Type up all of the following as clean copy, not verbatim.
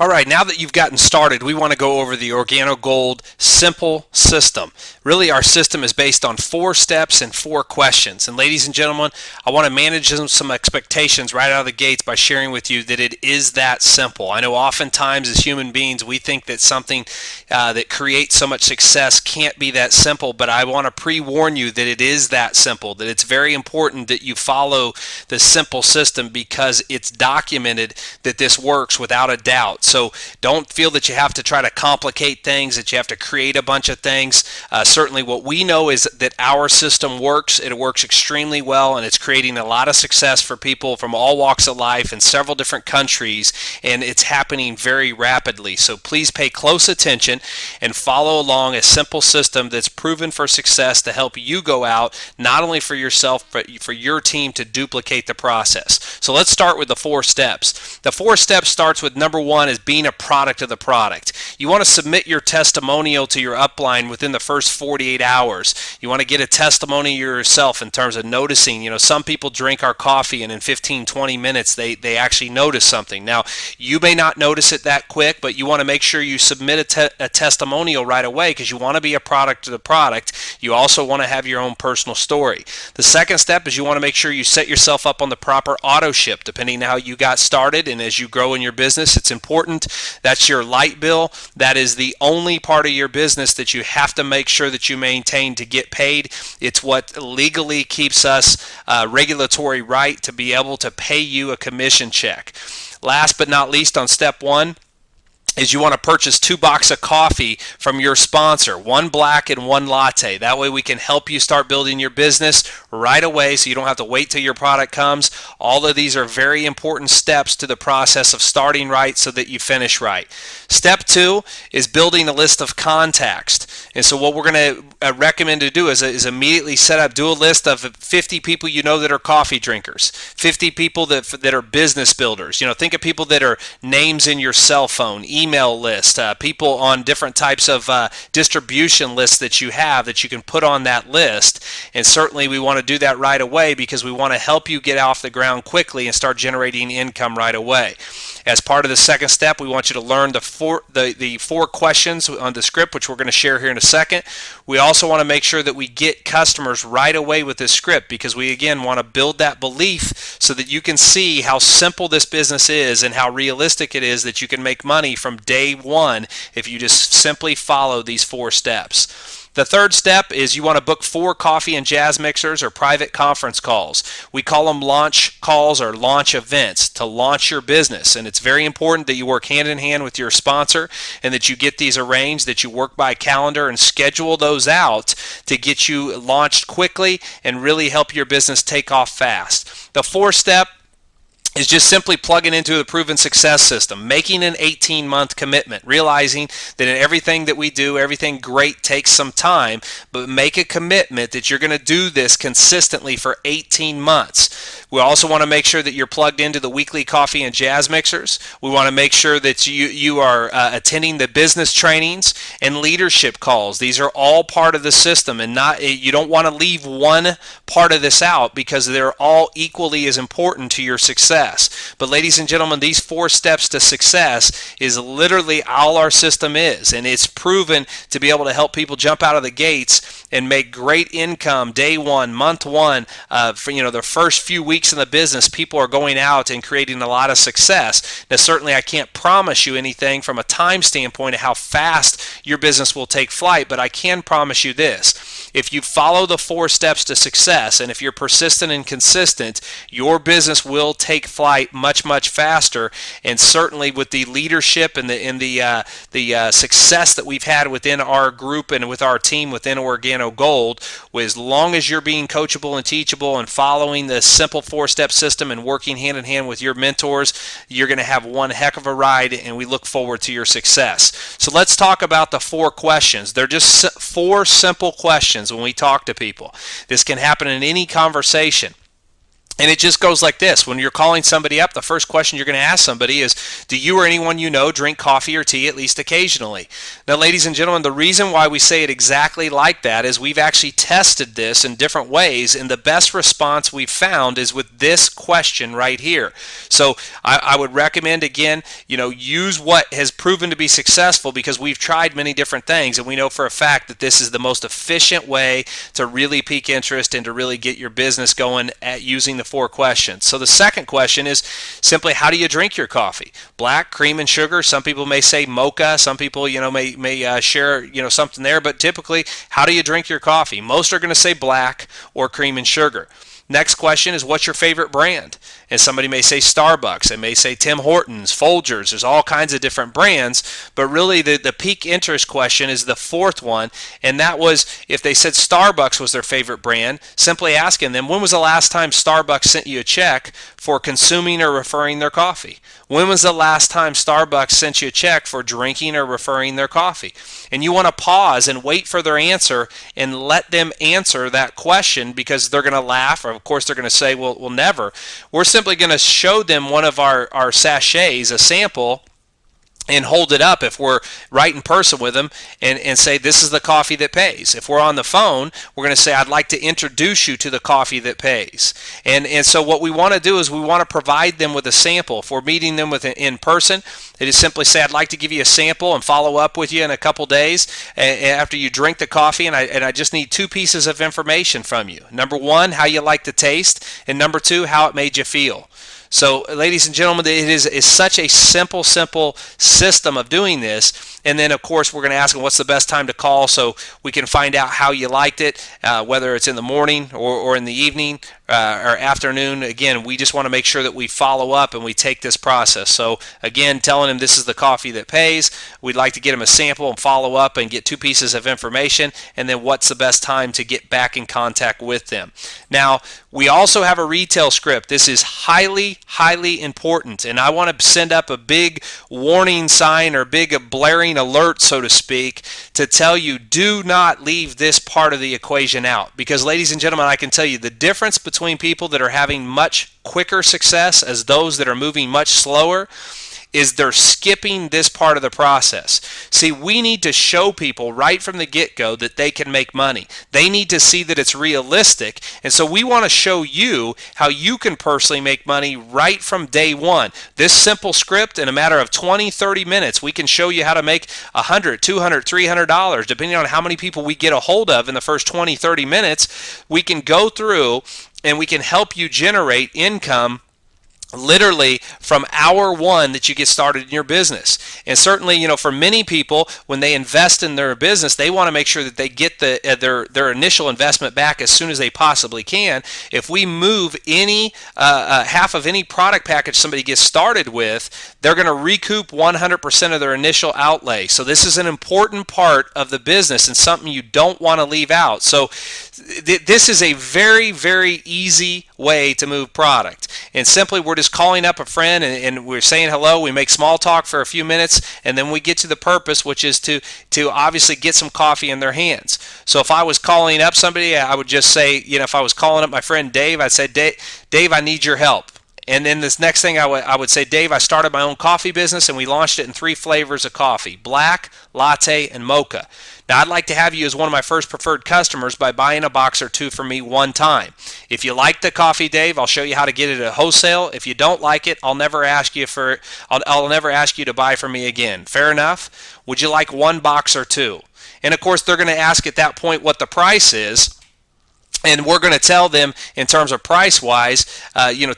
All right, now that you've gotten started, we want to go over the Organo Gold simple system. Really, our system is based on 4 steps and 4 questions. And ladies and gentlemen, I want to manage some expectations right out of the gates by sharing with you that it is that simple. I know oftentimes as human beings, we think that something that creates so much success can't be that simple, but I want to pre-warn you that it is that simple, that it's very important that you follow the simple system because it's documented that this works without a doubt. So don't feel that you have to try to complicate things, that you have to create a bunch of things. Certainly what we know is that our system works. It works extremely well, and it's creating a lot of success for people from all walks of life in several different countries, and it's happening very rapidly. So please pay close attention and follow along a simple system that's proven for success to help you go out, not only for yourself, but for your team to duplicate the process. So let's start with the 4 steps. The 4 steps starts with number 1 is being a product of the product. You want to submit your testimonial to your upline within the first 48 hours. You want to get a testimony yourself in terms of noticing, some people drink our coffee and in 15, 20 minutes they actually notice something. Now, you may not notice it that quick, but you want to make sure you submit a testimonial right away because you want to be a product of the product. You also want to have your own personal story. The second step is you want to make sure you set yourself up on the proper auto ship depending on how you got started, and as you grow in your business, it's important. That's your light bill. That is the only part of your business that you have to make sure that you maintain to get paid. It's what legally keeps us regulatory right to be able to pay you a commission check. Last but not least, on step 1, is you want to purchase 2 boxes of coffee from your sponsor, 1 black and 1 latte. That way we can help you start building your business right away so you don't have to wait till your product comes. All of these are very important steps to the process of starting right so that you finish right. Step 2 is building a list of contacts. And so what we're going to recommend to do is immediately do a list of 50 people you know that are coffee drinkers, 50 people that are business builders. Think of people that are names in your cell phone, email list, people on different types of distribution lists that you have that you can put on that list. And certainly we want to do that right away because we want to help you get off the ground quickly and start generating income right away. As part of the second step, we want you to learn the 4 questions on the script, which we're going to share here in a second. We also want to make sure that we get customers right away with this script because we, again, want to build that belief so that you can see how simple this business is and how realistic it is that you can make money from day 1 if you just simply follow these 4 steps. The third step is you want to book 4 coffee and jazz mixers or private conference calls. We call them launch calls or launch events to launch your business. And it's very important that you work hand in hand with your sponsor and that you get these arranged, that you work by calendar and schedule those out to get you launched quickly and really help your business take off fast. The 4th step is just simply plugging into the proven success system, making an 18-month commitment, realizing that in everything that we do, everything great takes some time, but make a commitment that you're going to do this consistently for 18 months. We also want to make sure that you're plugged into the weekly coffee and jazz mixers. We want to make sure that you are attending the business trainings and leadership calls. These are all part of the system, and you don't want to leave one part of this out because they're all equally as important to your success. But ladies and gentlemen, these 4 steps to success is literally all our system is, and it's proven to be able to help people jump out of the gates and make great income day 1, month 1. For the first few weeks in the business, people are going out and creating a lot of success. Now, certainly I can't promise you anything from a time standpoint of how fast your business will take flight, but I can promise you this. If you follow the 4 steps to success, and if you're persistent and consistent, your business will take flight much, much faster. And certainly with the leadership and the success that we've had within our group and with our team within Organo Gold, as long as you're being coachable and teachable and following the simple 4-step system and working hand in hand with your mentors, you're going to have one heck of a ride, and we look forward to your success. So let's talk about the 4 questions. They're just 4 simple questions when we talk to people. This can happen in any conversation. And it just goes like this. When you're calling somebody up, the first question you're going to ask somebody is, do you or anyone you know drink coffee or tea at least occasionally? Now, ladies and gentlemen, the reason why we say it exactly like that is we've actually tested this in different ways, and the best response we've found is with this question right here. So I would recommend, again, use what has proven to be successful, because we've tried many different things, and we know for a fact that this is the most efficient way to really pique interest and to really get your business going at using the 4 questions. So the second question is simply, how do you drink your coffee? Black, cream, and sugar. Some people may say mocha. Some people, may share, something there. But typically, how do you drink your coffee? Most are going to say black or cream and sugar. Next question is, what's your favorite brand? And somebody may say Starbucks. They may say Tim Hortons, Folgers. There's all kinds of different brands. But really, the peak interest question is the 4th one. And that was, if they said Starbucks was their favorite brand, simply asking them, when was the last time Starbucks sent you a check for consuming or referring their coffee? When was the last time Starbucks sent you a check for drinking or referring their coffee? And you want to pause and wait for their answer and let them answer that question, because they're going to laugh, or of course they're going to say, well, never. We're simply going to show them one of our sachets, a sample, and hold it up if we're right in person with them, and say, this is the coffee that pays. If we're on the phone, we're going to say, I'd like to introduce you to the coffee that pays. And so what we want to do is we want to provide them with a sample. If we're meeting them with in person, it is simply say, I'd like to give you a sample and follow up with you in a couple days after you drink the coffee, and I just need 2 pieces of information from you. Number 1, how you like the taste, and number 2, how it made you feel. So, ladies and gentlemen, it is such a simple system of doing this. And then, of course, we're going to ask them what's the best time to call, so we can find out how you liked it, whether it's in the morning or in the evening or afternoon. Again, we just want to make sure that we follow up and we take this process. So, again, telling them this is the coffee that pays. We'd like to get them a sample and follow up and get 2 pieces of information, and then what's the best time to get back in contact with them. Now, we also have a retail script. This is highly important, and I want to send up a big warning sign or big blaring alert, so to speak, to tell you, do not leave this part of the equation out. Because, ladies and gentlemen, I can tell you the difference between people that are having much quicker success as those that are moving much slower is they're skipping this part of the process. See, we need to show people right from the get-go that they can make money. They need to see that it's realistic, and so we want to show you how you can personally make money right from day one. This simple script, in a matter of 20, 30 minutes, we can show you how to make $100, $200, $300, depending on how many people we get a hold of in the first 20, 30 minutes. We can go through and we can help you generate income literally from hour 1 that you get started in your business. And certainly, for many people, when they invest in their business, they want to make sure that they get their initial investment back as soon as they possibly can. If we move any half of any product package somebody gets started with, they're going to recoup 100% of their initial outlay. So this is an important part of the business and something you don't want to leave out. So this is a very easy way to move product. And simply, we're just calling up a friend and we're saying hello. We make small talk for a few minutes, and then we get to the purpose, which is to obviously get some coffee in their hands. So if I was calling up somebody, I would just say, if I was calling up my friend Dave, I'd say, Dave, I need your help. And then this next thing I would say, Dave, I started my own coffee business, and we launched it in 3 flavors of coffee: black, latte, and mocha. Now, I'd like to have you as one of my first preferred customers by buying a box or 2 from me one time. If you like the coffee, Dave, I'll show you how to get it at wholesale. If you don't like it, I'll never ask you to buy from me again. Fair enough? Would you like 1 box or 2? And of course, they're going to ask at that point what the price is. And we're going to tell them in terms of price-wise,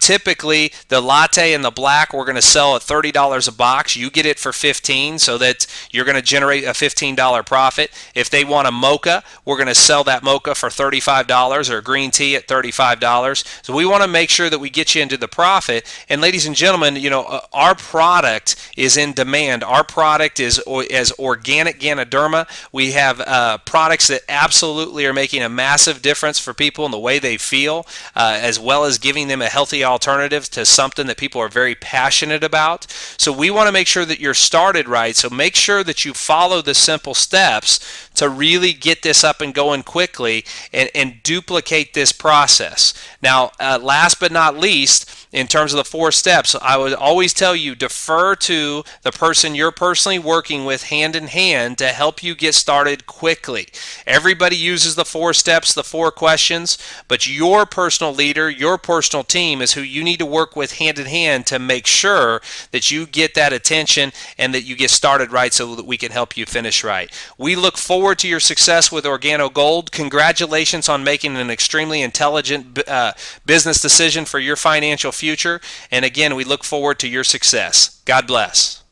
typically the latte and the black we're going to sell at $30 a box. You get it for $15, so that you're going to generate a $15 profit. If they want a mocha, we're going to sell that mocha for $35, or green tea at $35. So we want to make sure that we get you into the profit. And ladies and gentlemen, our product is in demand. Our product is as organic Ganoderma. We have products that absolutely are making a massive difference for for people and the way they feel, as well as giving them a healthy alternative to something that people are very passionate about. So we want to make sure that you're started right. So make sure that you follow the simple steps to really get this up and going quickly and duplicate this process. Now, last but not least, in terms of the 4 steps, I would always tell you defer to the person you're personally working with hand in hand to help you get started quickly. Everybody uses the 4 steps, the 4 questions, but your personal leader, your personal team is who you need to work with hand in hand to make sure that you get that attention and that you get started right so that we can help you finish right. We look forward to your success with Organo Gold. Congratulations on making an extremely intelligent business decision for your financial future. And again, we look forward to your success. God bless.